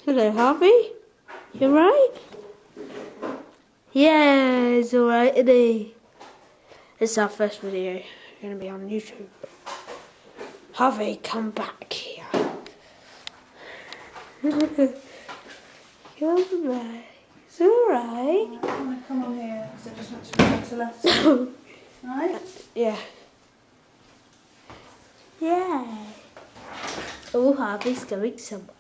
Hello, Harvey. You alright? Yeah, it's alright, isn't he? It's our first video. Going to be on YouTube. Harvey, come back here. Come back. It's alright. I'm going to come on here because I just want to write a letter. Right? Yeah. Yeah. Oh, Harvey's going somewhere.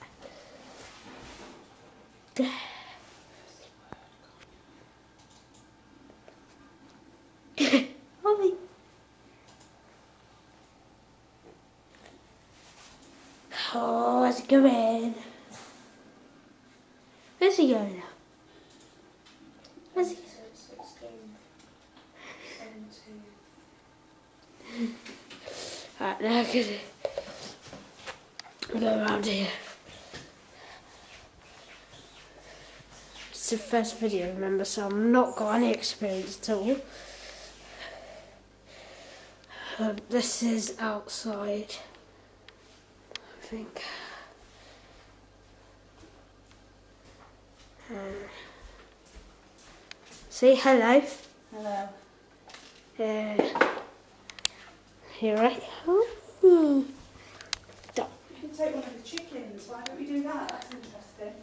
Harvey. Oh, where's he going? Where's he going now? Where's he? 16, 17. Right, now I'm gonna go around here. It's the first video, remember, so I've not got any experience at all. This is outside, I think. Say hello. Hello. Here I am. You can take one of the chickens. Why don't we do that? That's interesting.